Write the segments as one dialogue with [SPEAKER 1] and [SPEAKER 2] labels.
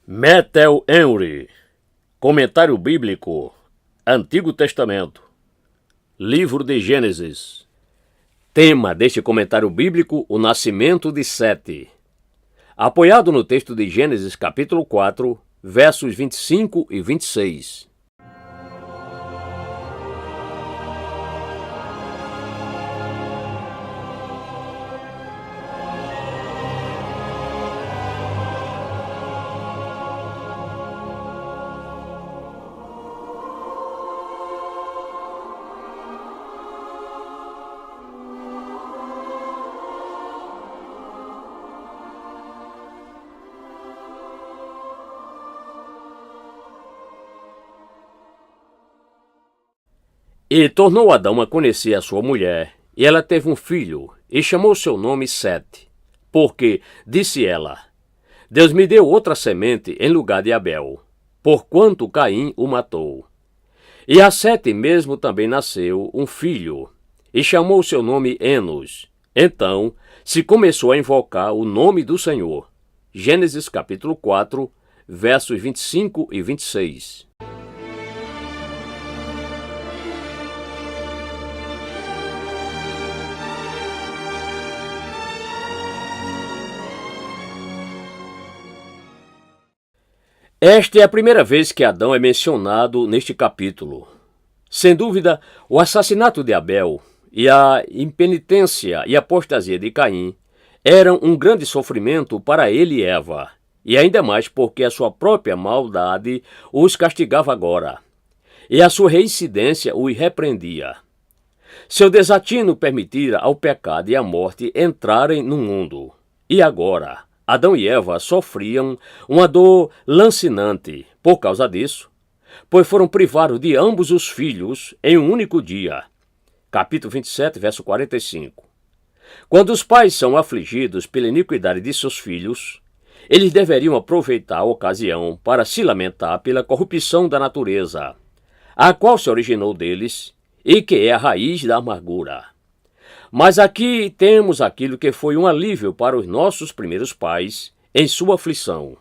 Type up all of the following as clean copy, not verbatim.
[SPEAKER 1] Metel Henry, Comentário Bíblico, Antigo Testamento, Livro de Gênesis. Tema deste comentário bíblico, o nascimento de Sete. Apoiado no texto de Gênesis capítulo 4, versos 25 e 26. E tornou Adão a conhecer a sua mulher, e ela teve um filho, e chamou seu nome Sete, porque, disse ela, Deus me deu outra semente em lugar de Abel, porquanto Caim o matou. E a Sete mesmo também nasceu um filho, e chamou seu nome Enos. Então se começou a invocar o nome do Senhor. Gênesis capítulo 4, versos 25 e 26. Esta é a primeira vez que Adão é mencionado neste capítulo. Sem dúvida, o assassinato de Abel e a impenitência e apostasia de Caim eram um grande sofrimento para ele e Eva, e ainda mais porque a sua própria maldade os castigava agora, e a sua reincidência os repreendia. Seu desatino permitira ao pecado e à morte entrarem no mundo, e agora Adão e Eva sofriam uma dor lancinante por causa disso, pois foram privados de ambos os filhos em um único dia. Capítulo 27, verso 45. Quando os pais são afligidos pela iniquidade de seus filhos, eles deveriam aproveitar a ocasião para se lamentar pela corrupção da natureza, a qual se originou deles e que é a raiz da amargura. Mas aqui temos aquilo que foi um alívio para os nossos primeiros pais em sua aflição.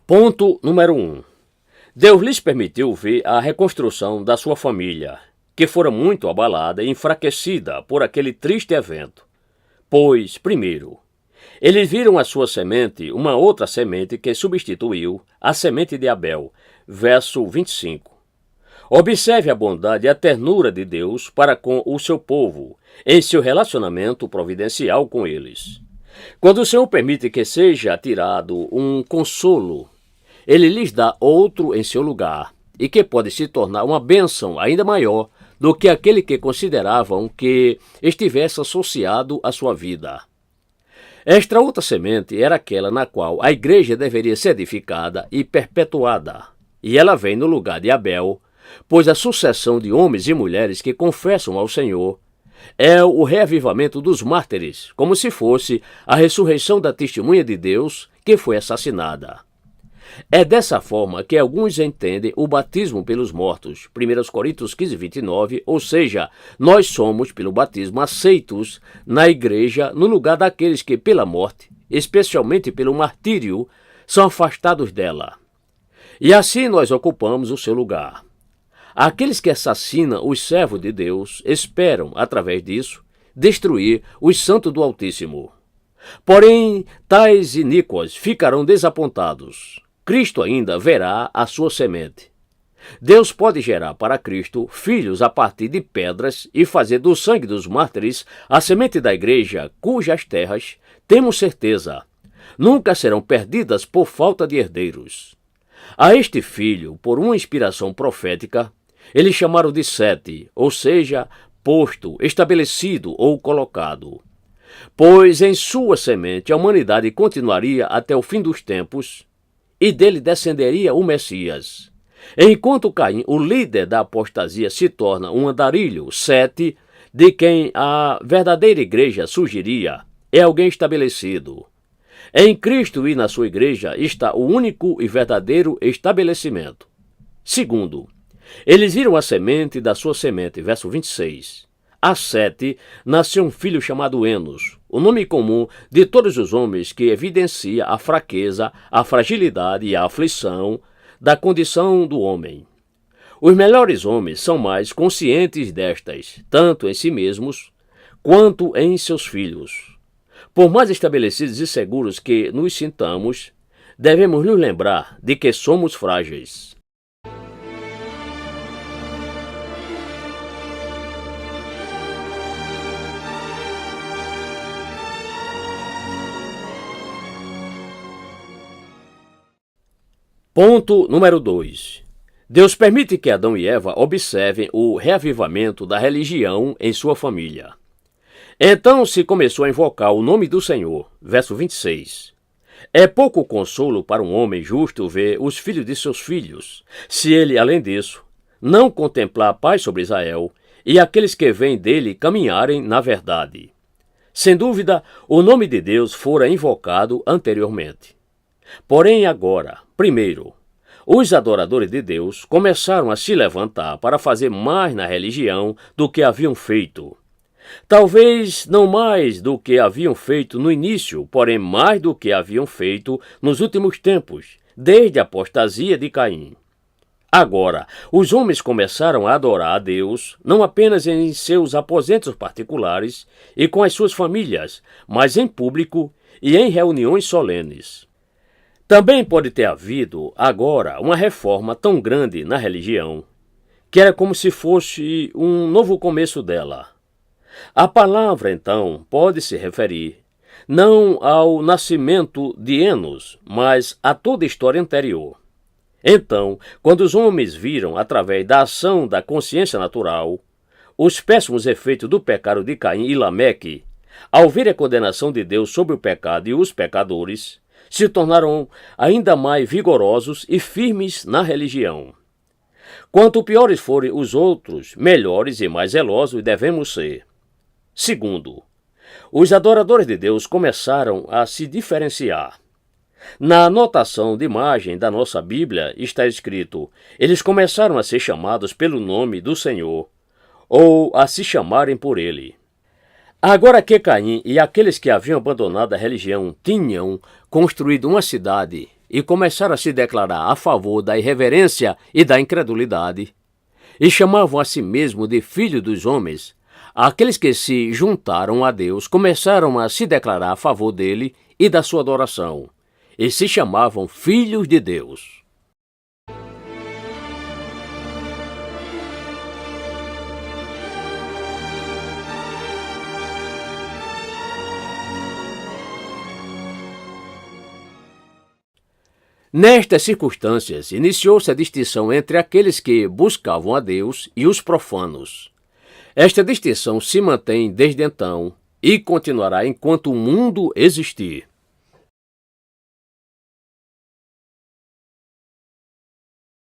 [SPEAKER 1] Ponto número 1. Deus lhes permitiu ver a reconstrução da sua família, que fora muito abalada e enfraquecida por aquele triste evento. Pois, primeiro, eles viram a sua semente, uma outra semente que substituiu a semente de Abel. Verso 25. Observe a bondade e a ternura de Deus para com o seu povo, em seu relacionamento providencial com eles. Quando o Senhor permite que seja tirado um consolo, Ele lhes dá outro em seu lugar, e que pode se tornar uma bênção ainda maior do que aquele que consideravam que estivesse associado à sua vida. Esta outra semente era aquela na qual a igreja deveria ser edificada e perpetuada, e ela vem no lugar de Abel, pois a sucessão de homens e mulheres que confessam ao Senhor é o reavivamento dos mártires, como se fosse a ressurreição da testemunha de Deus que foi assassinada. É dessa forma que alguns entendem o batismo pelos mortos, 1 Coríntios 15, 29, ou seja, nós somos, pelo batismo, aceitos na igreja no lugar daqueles que, pela morte, especialmente pelo martírio, são afastados dela. E assim nós ocupamos o seu lugar. Aqueles que assassinam os servos de Deus esperam, através disso, destruir os santos do Altíssimo. Porém, tais iníquos ficarão desapontados. Cristo ainda verá a sua semente. Deus pode gerar para Cristo filhos a partir de pedras e fazer do sangue dos mártires a semente da igreja, cujas terras, temos certeza, nunca serão perdidas por falta de herdeiros. A este filho, por uma inspiração profética, eles chamaram de Sete, ou seja, posto, estabelecido ou colocado. Pois em sua semente a humanidade continuaria até o fim dos tempos, e dele descenderia o Messias. Enquanto Caim, o líder da apostasia, se torna um andarilho, Sete, de quem a verdadeira igreja surgiria, é alguém estabelecido. Em Cristo e na sua igreja está o único e verdadeiro estabelecimento. Segundo, eles viram a semente da sua semente, verso 26. A Sete nasceu um filho chamado Enos, o nome comum de todos os homens que evidencia a fraqueza, a fragilidade e a aflição da condição do homem. Os melhores homens são mais conscientes destas, tanto em si mesmos quanto em seus filhos. Por mais estabelecidos e seguros que nos sintamos, devemos nos lembrar de que somos frágeis. Ponto número 2. Deus permite que Adão e Eva observem o reavivamento da religião em sua família. Então se começou a invocar o nome do Senhor. Verso 26. É pouco consolo para um homem justo ver os filhos de seus filhos, se ele, além disso, não contemplar a paz sobre Israel e aqueles que vêm dele caminharem na verdade. Sem dúvida, o nome de Deus fora invocado anteriormente. Porém agora, primeiro, os adoradores de Deus começaram a se levantar para fazer mais na religião do que haviam feito. Talvez não mais do que haviam feito no início, porém mais do que haviam feito nos últimos tempos, desde a apostasia de Caim. Agora, os homens começaram a adorar a Deus, não apenas em seus aposentos particulares e com as suas famílias, mas em público e em reuniões solenes. Também pode ter havido, agora, uma reforma tão grande na religião, que era como se fosse um novo começo dela. A palavra, então, pode se referir não ao nascimento de Enos, mas a toda a história anterior. Então, quando os homens viram, através da ação da consciência natural, os péssimos efeitos do pecado de Caim e Lameque, ao ver a condenação de Deus sobre o pecado e os pecadores, se tornaram ainda mais vigorosos e firmes na religião. Quanto piores forem os outros, melhores e mais zelosos devemos ser. Segundo, os adoradores de Deus começaram a se diferenciar. Na anotação de imagem da nossa Bíblia está escrito: eles começaram a ser chamados pelo nome do Senhor, ou a se chamarem por ele. Agora que Caim e aqueles que haviam abandonado a religião tinham construído uma cidade e começaram a se declarar a favor da irreverência e da incredulidade, e chamavam a si mesmo de filhos dos homens, aqueles que se juntaram a Deus começaram a se declarar a favor dele e da sua adoração, e se chamavam filhos de Deus. Nestas circunstâncias, iniciou-se a distinção entre aqueles que buscavam a Deus e os profanos. Esta distinção se mantém desde então e continuará enquanto o mundo existir.